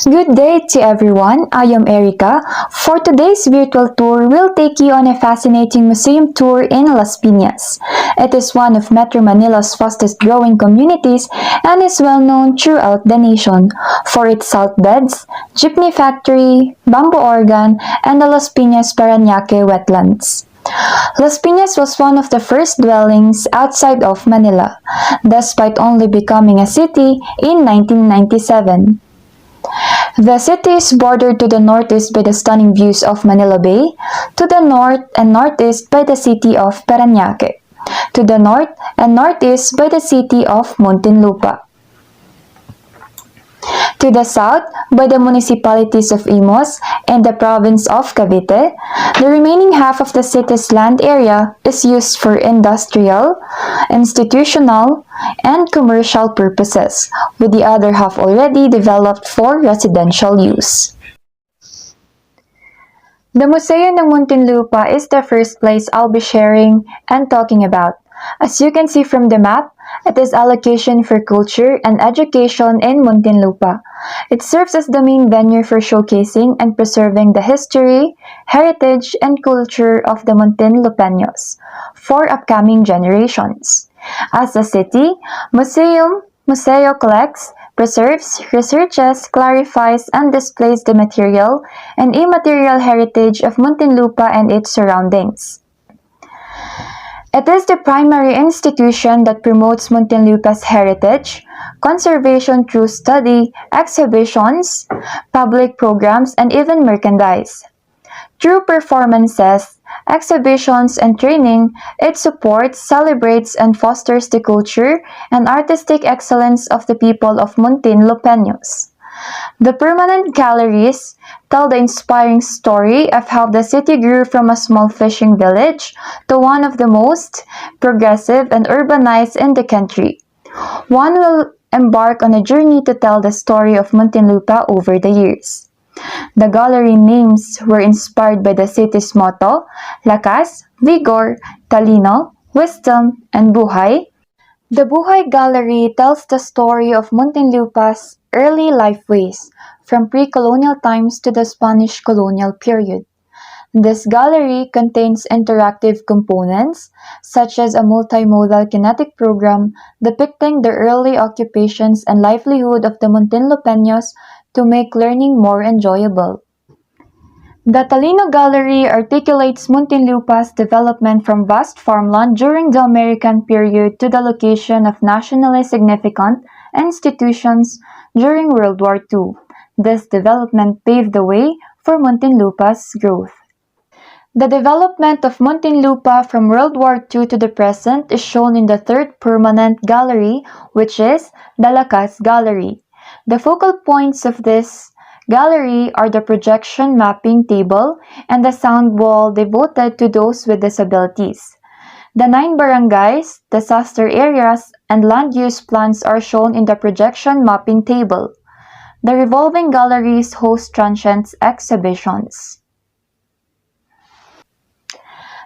Good day to everyone. I am Erica. For today's virtual tour, we'll take you on a fascinating museum tour in Las Piñas. It is one of Metro Manila's fastest growing communities and is well known throughout the nation for its salt beds, jeepney factory, bamboo organ, and the Las Piñas Parañaque wetlands. Las Piñas was one of the first dwellings outside of Manila, despite only becoming a city in 1997. The city is bordered to the northeast by the stunning views of Manila Bay, to the north and northeast by the city of Parañaque, to the north and northeast by the city of Muntinlupa, to the south by the municipalities of Imus and the province of Cavite. The remaining half of the city's land area is used for industrial, institutional, and commercial purposes, with the other half already developed for residential use. The Museo ng Muntinlupa is the first place I'll be sharing and talking about. As you can see from the map, it is a location for culture and education in Muntinlupa. It serves as the main venue for showcasing and preserving the history, heritage, and culture of the Muntinlupeños for upcoming generations. As a city, Museo collects, preserves, researches, clarifies, and displays the material and immaterial heritage of Muntinlupa and its surroundings. It is the primary institution that promotes Muntinlupa's heritage, conservation through study, exhibitions, public programs, and even merchandise. Through performances, exhibitions, and training, it supports, celebrates, and fosters the culture and artistic excellence of the people of Muntinlupeños. The permanent galleries tell the inspiring story of how the city grew from a small fishing village to one of the most progressive and urbanized in the country. One will embark on a journey to tell the story of Muntinlupa over the years. The gallery names were inspired by the city's motto, Lakas, Vigor, Talino, Wisdom, and Buhay. The Buhay Gallery tells the story of Muntinlupa's early lifeways, from pre-colonial times to the Spanish colonial period. This gallery contains interactive components, such as a multimodal kinetic program depicting the early occupations and livelihood of the Muntinlupeños to make learning more enjoyable. The Talino Gallery articulates Muntinlupa's development from vast farmland during the American period to the location of nationally significant institutions during World War II. This development paved the way for Muntinlupa's growth. The development of Muntinlupa from World War II to the present is shown in the third permanent gallery, which is the Lakas Gallery. The focal points of this gallery are the projection mapping table and the sound wall devoted to those with disabilities. The 9 barangays, disaster areas, and land use plans are shown in the projection mapping table. The revolving galleries host transient exhibitions.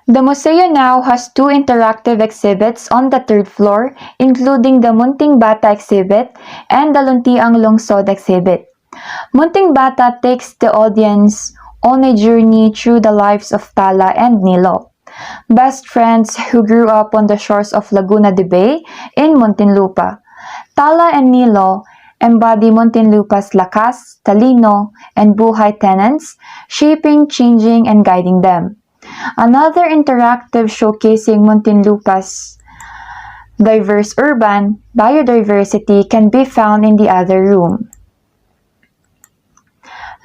The museo now has 2 interactive exhibits on the 3rd floor, including the Munting Bata exhibit and the Luntiang Lungsod exhibit. Munting Bata takes the audience on a journey through the lives of Tala and Nilo, best friends who grew up on the shores of Laguna de Bay in Muntinlupa. Tala and Nilo embody Muntinlupa's lakas, talino, and buhay tenets, shaping, changing, and guiding them. Another interactive showcasing Muntinlupa's diverse urban biodiversity can be found in the other room.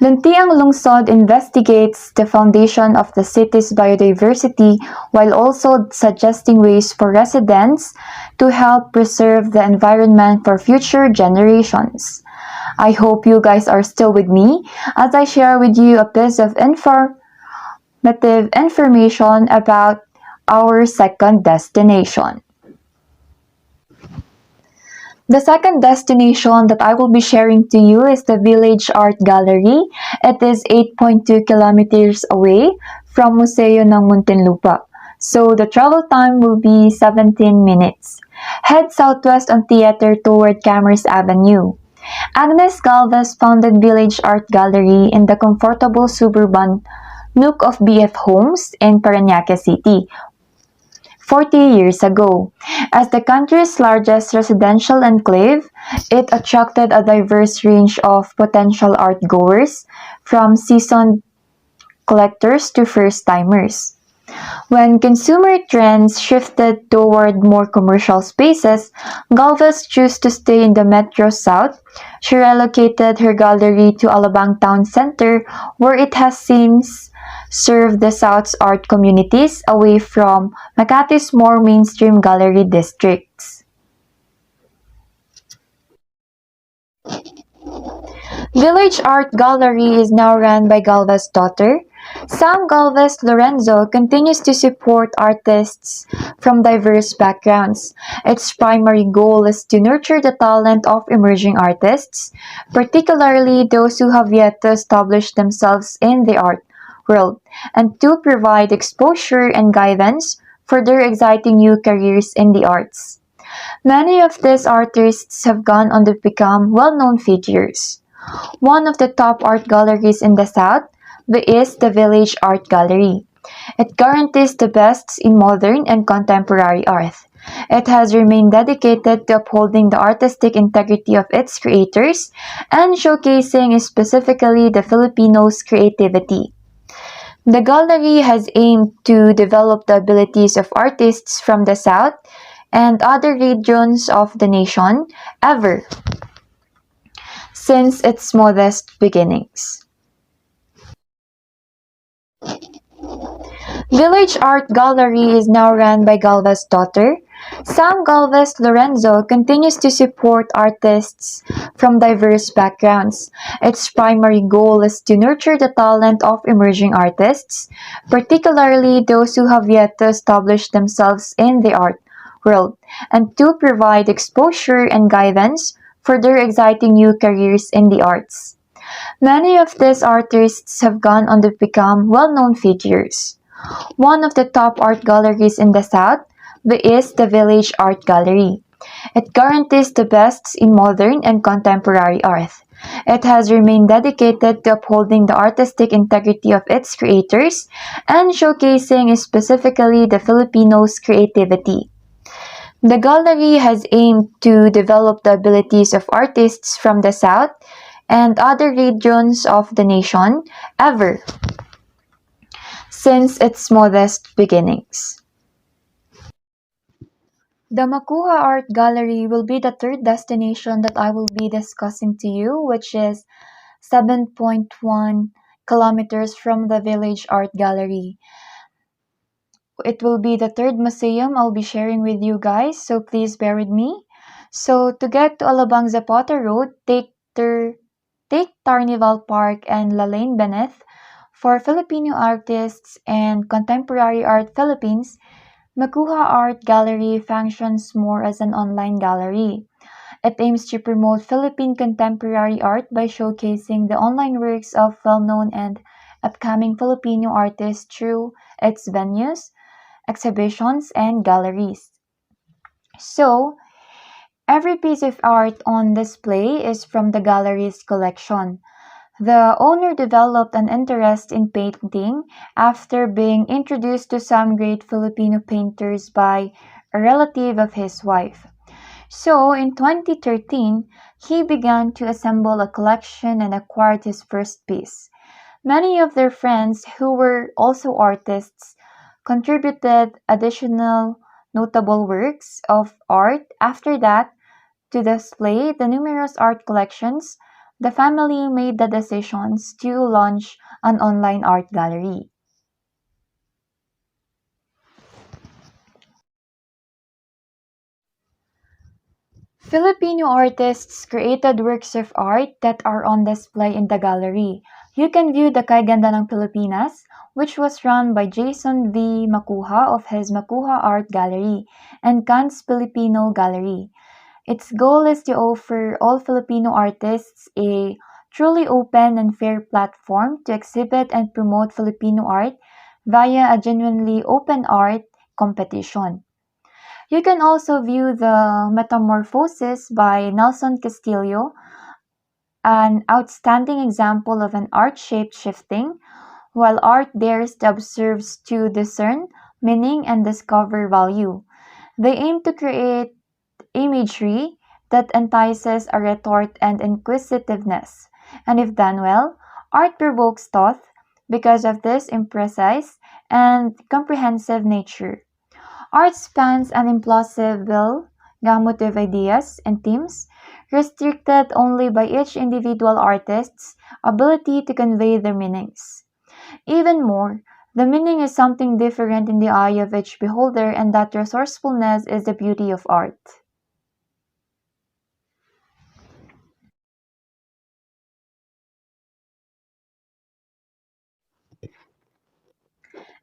Luntiang Lungsod investigates the foundation of the city's biodiversity while also suggesting ways for residents to help preserve the environment for future generations. I hope you guys are still with me as I share with you a piece of informative information about our second destination. The second destination that I will be sharing to you is the Village Art Gallery. It is 8.2 kilometers away from Museo ng Muntinlupa. So the travel time will be 17 minutes. Head southwest on Theater toward Commerce Avenue. Agnes Galvez founded Village Art Gallery in the comfortable suburban nook of BF Homes in Parañaque City 40 years ago. As the country's largest residential enclave, it attracted a diverse range of potential art goers, from seasoned collectors to first timers. When consumer trends shifted toward more commercial spaces, Galvez chose to stay in the Metro South. She relocated her gallery to Alabang Town Center, where it has since served the South's art communities, away from Makati's more mainstream gallery districts. Village Art Gallery is now run by Galvez' daughter. Sam Galvez Lorenzo continues to support artists from diverse backgrounds. Its primary goal is to nurture the talent of emerging artists, particularly those who have yet to establish themselves in the art world, and to provide exposure and guidance for their exciting new careers in the arts. Many of these artists have gone on to become well-known figures. One of the top art galleries in the South is the Village Art Gallery. It guarantees the best in modern and contemporary art. It has remained dedicated to upholding the artistic integrity of its creators and showcasing specifically the Filipinos' creativity. The gallery has aimed to develop the abilities of artists from the South and other regions of the nation ever since its modest beginnings. Village Art Gallery is now run by Galvez' daughter. Sam Galvez Lorenzo continues to support artists from diverse backgrounds. Its primary goal is to nurture the talent of emerging artists, particularly those who have yet to establish themselves in the art world, and to provide exposure and guidance for their exciting new careers in the arts. Many of these artists have gone on to become well-known figures. One of the top art galleries in the South is the Village Art Gallery. It guarantees the best in modern and contemporary art. It has remained dedicated to upholding the artistic integrity of its creators and showcasing specifically the Filipinos' creativity. The gallery has aimed to develop the abilities of artists from the South and other regions of the nation ever since its modest beginnings. The Makuha Art Gallery will be the third destination that I will be discussing to you, which is 7.1 kilometers from the Village Art Gallery. It will be the third museum I'll be sharing with you guys, so please bear with me. So to get to Alabang Zapata Road, take Tarnival Park and La Lane Beneath. For Filipino artists and contemporary art Philippines, Makuha Art Gallery functions more as an online gallery. It aims to promote Philippine contemporary art by showcasing the online works of well-known and upcoming Filipino artists through its venues, exhibitions, and galleries. So, every piece of art on display is from the gallery's collection. The owner developed an interest in painting after being introduced to some great Filipino painters by a relative of his wife. So, in 2013, he began to assemble a collection and acquired his first piece. Many of their friends, who were also artists, contributed additional notable works of art. After that, to display the numerous art collections, the family made the decisions to launch an online art gallery. Filipino artists created works of art that are on display in the gallery. You can view the Kay Ganda ng Pilipinas, which was run by Jason V. Makuha of his Makuha Art Gallery, and Kant's Filipino Gallery. Its goal is to offer all Filipino artists a truly open and fair platform to exhibit and promote Filipino art via a genuinely open art competition. You can also view the Metamorphosis by Nelson Castillo, an outstanding example of an art shape shifting, while art dares the observers to discern meaning and discover value. They aim to create imagery that entices a retort and inquisitiveness, and if done well, art provokes thought because of this imprecise and comprehensive nature. Art spans an implausible gamut of ideas and themes, restricted only by each individual artist's ability to convey their meanings. Even more, the meaning is something different in the eye of each beholder, and that resourcefulness is the beauty of art.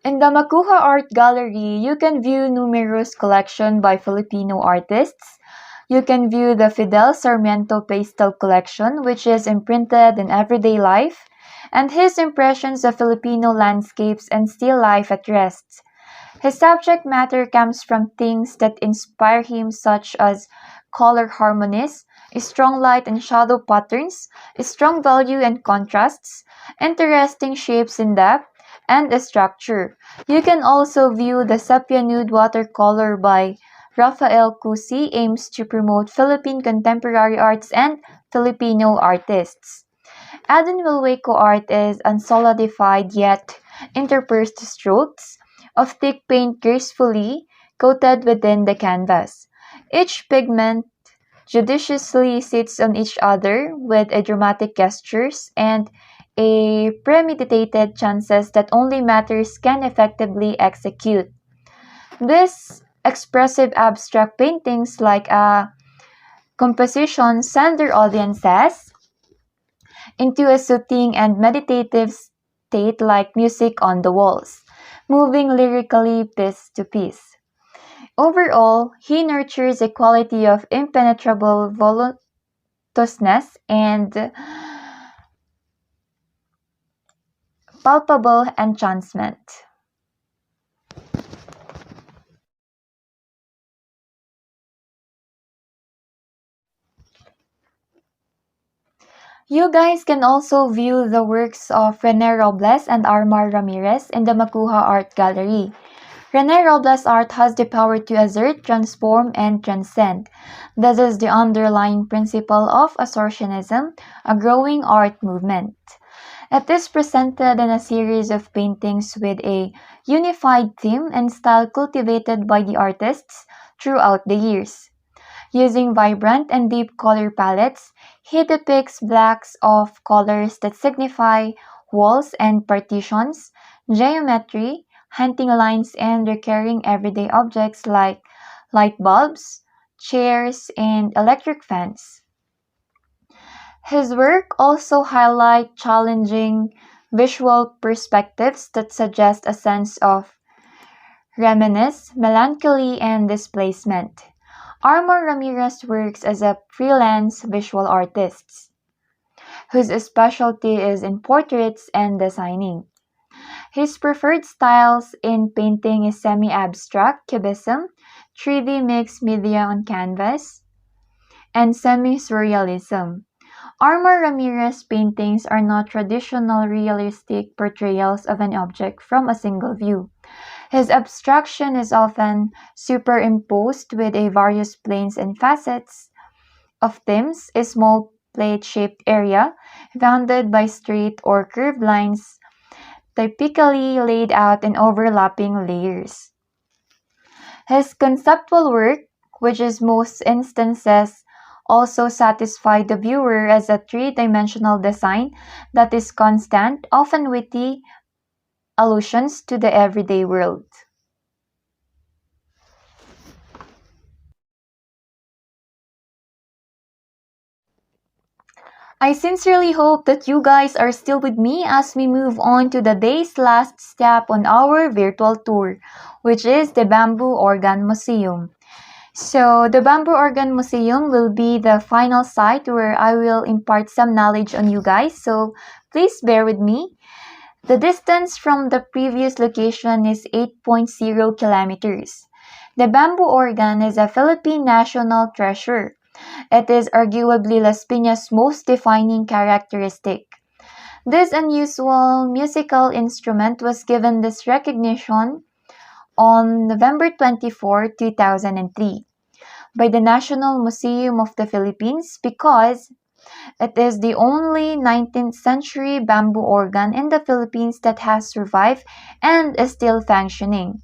In the Makuha Art Gallery, you can view numerous collections by Filipino artists. You can view the Fidel Sarmiento Pastel Collection, which is imprinted in everyday life, and his impressions of Filipino landscapes and still life at rest. His subject matter comes from things that inspire him, such as color harmonies, strong light and shadow patterns, strong value and contrasts, interesting shapes in depth, and structure. You can also view the Sepia Nude watercolor by Rafael Cusi aims to promote Philippine contemporary arts and Filipino artists. Adon Wilwaco art is unsolidified yet interpursed strokes of thick paint gracefully coated within the canvas. Each pigment judiciously sits on each other with a dramatic gestures and a premeditated chances that only matters can effectively execute. This expressive abstract paintings like a composition send their audiences into a soothing and meditative state like music on the walls, moving lyrically piece to piece. Overall, he nurtures a quality of impenetrable voluptuousness and palpable enchantment. You guys can also view the works of Rene Robles and Armar Ramirez in the Makuha Art Gallery. Rene Robles' art has the power to assert, transform, and transcend. This is the underlying principle of assertionism, a growing art movement. It is presented in a series of paintings with a unified theme and style cultivated by the artists throughout the years. Using vibrant and deep color palettes, he depicts blocks of colors that signify walls and partitions, geometry, hunting lines, and recurring everyday objects like light bulbs, chairs, and electric fans. His work also highlights challenging visual perspectives that suggest a sense of reminiscence, melancholy, and displacement. Armor Ramirez works as a freelance visual artist, whose specialty is in portraits and designing. His preferred styles in painting is semi-abstract cubism, 3D mixed media on canvas, and semi-surrealism. Armor Ramirez paintings are not traditional realistic portrayals of an object from a single view. His abstraction is often superimposed with a various planes and facets of themes, a small plate-shaped area bounded by straight or curved lines typically laid out in overlapping layers. His conceptual work, which in most instances also satisfy the viewer as a three-dimensional design that is constant, often witty allusions to the everyday world. I sincerely hope that you guys are still with me as we move on to the day's last step on our virtual tour, which is the Bamboo Organ Museum. So, the Bamboo Organ Museum will be the final site where I will impart some knowledge on you guys, so please bear with me. The distance from the previous location is 8.0 kilometers. The bamboo organ is a Philippine national treasure. It is arguably Las Piñas' most defining characteristic. This unusual musical instrument was given this recognition on November 24, 2003 by the National Museum of the Philippines because it is the only 19th century bamboo organ in the Philippines that has survived and is still functioning.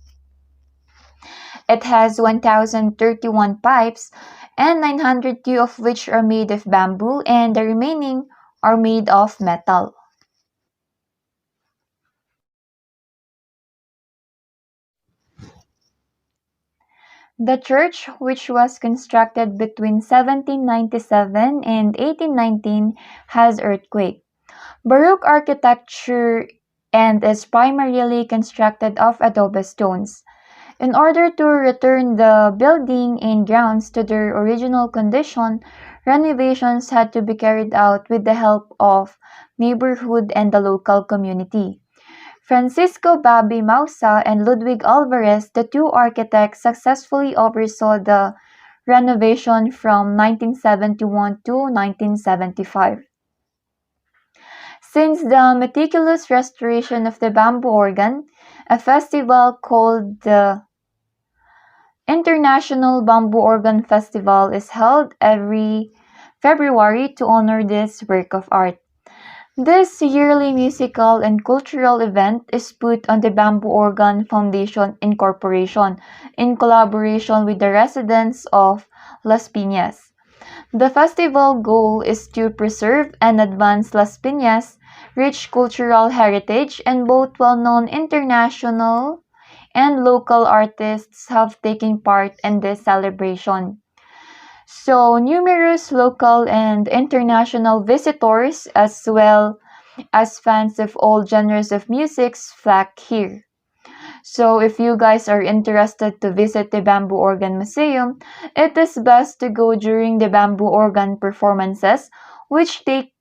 It has 1,031 pipes and 902 of which are made of bamboo and the remaining are made of metal. The church, which was constructed between 1797 and 1819, has earthquake Baroque architecture and is primarily constructed of adobe stones. In order to return the building and grounds to their original condition, renovations had to be carried out with the help of neighborhood and the local community. Francisco Babi Mausa and Ludwig Alvarez, the two architects, successfully oversaw the renovation from 1971 to 1975. Since the meticulous restoration of the bamboo organ, a festival called the International Bamboo Organ Festival is held every February to honor this work of art. This yearly musical and cultural event is put on the Bamboo Organ Foundation Incorporation in collaboration with the residents of Las Piñas. The festival goal is to preserve and advance Las Piñas' rich cultural heritage, and both well-known international and local artists have taken part in this celebration. So, numerous local and international visitors, as well as fans of all genres of music, flock here. So, if you guys are interested to visit the Bamboo Organ Museum, it is best to go during the bamboo organ performances, which take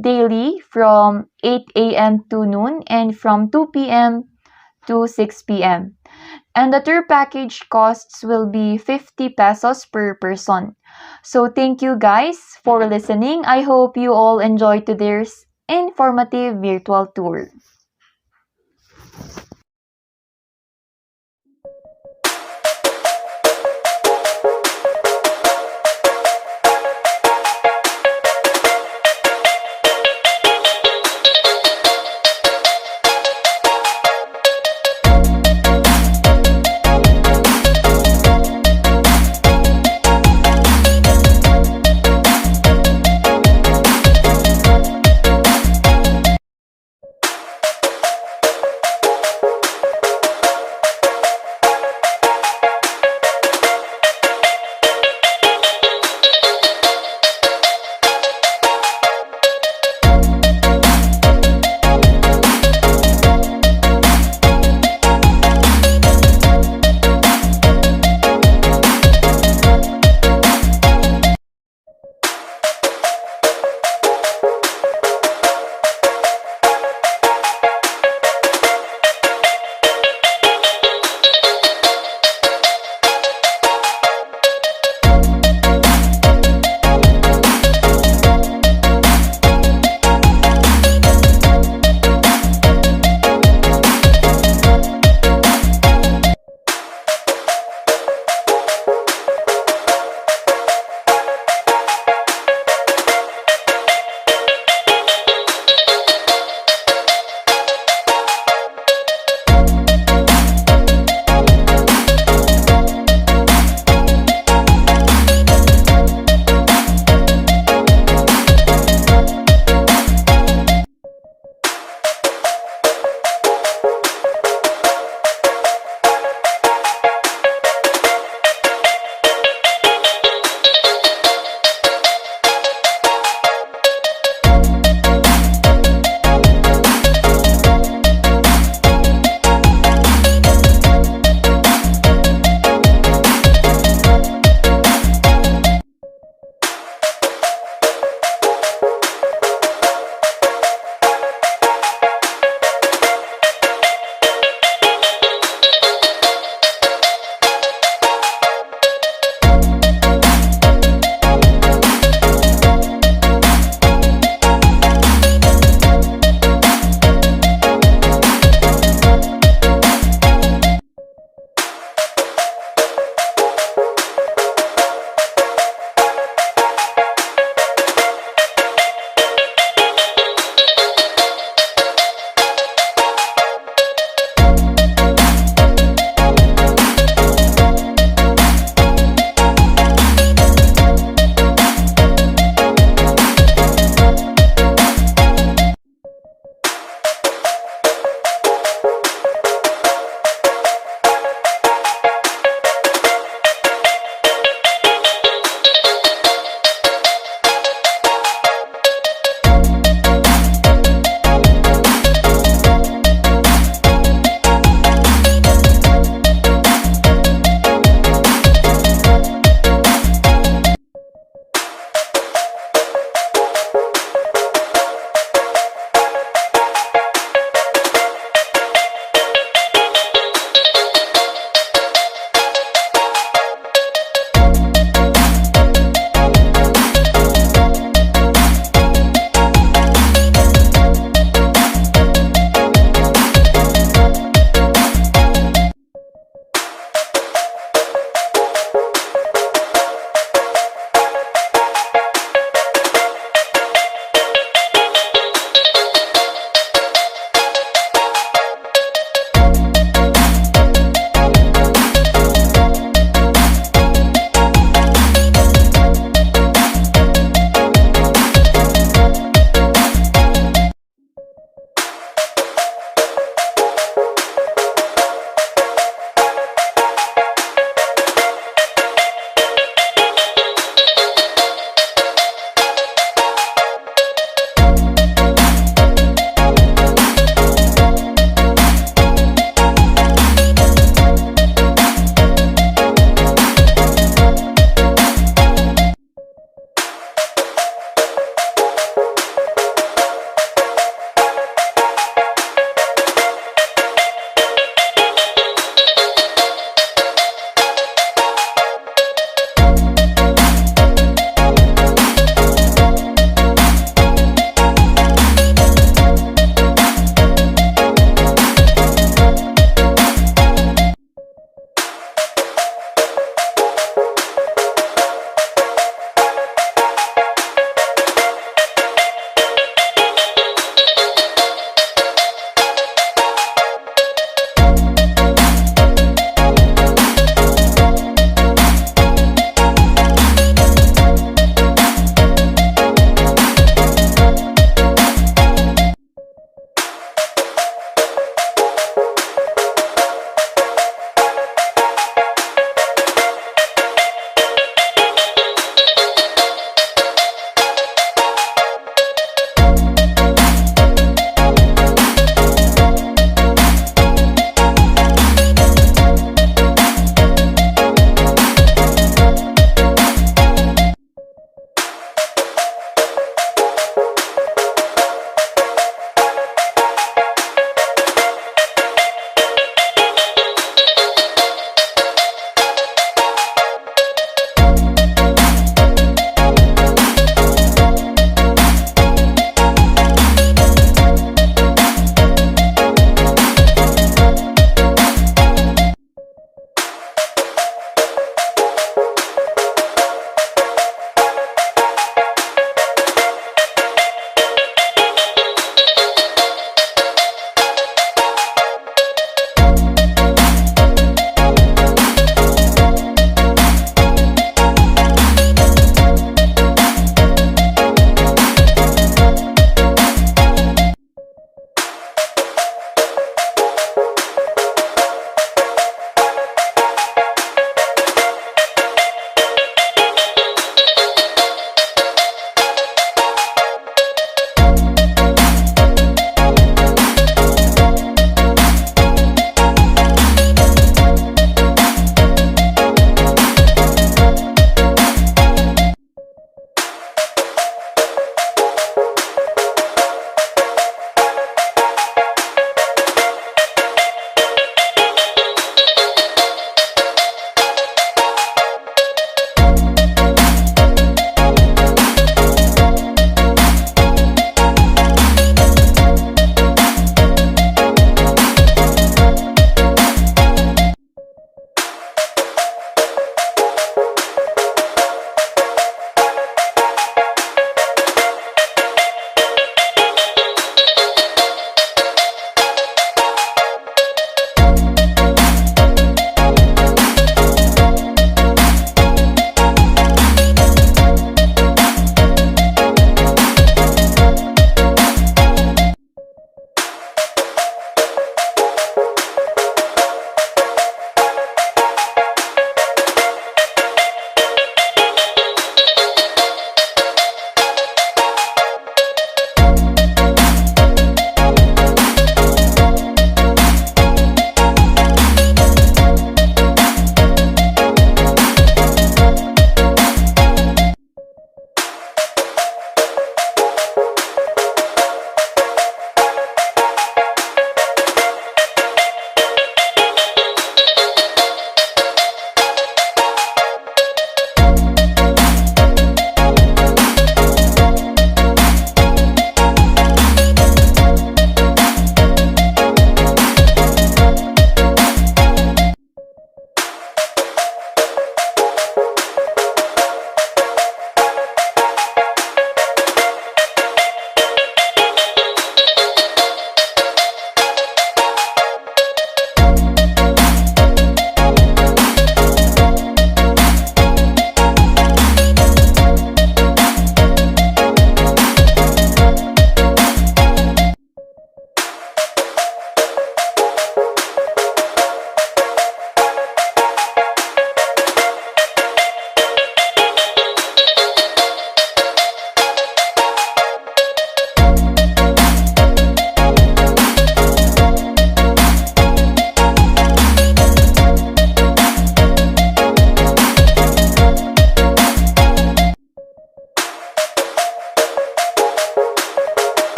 daily from 8 a.m. to noon and from 2 p.m. to 6 p.m. And the tour package costs will be 50 pesos per person. So thank you guys for listening. I hope you all enjoyed today's informative virtual tour.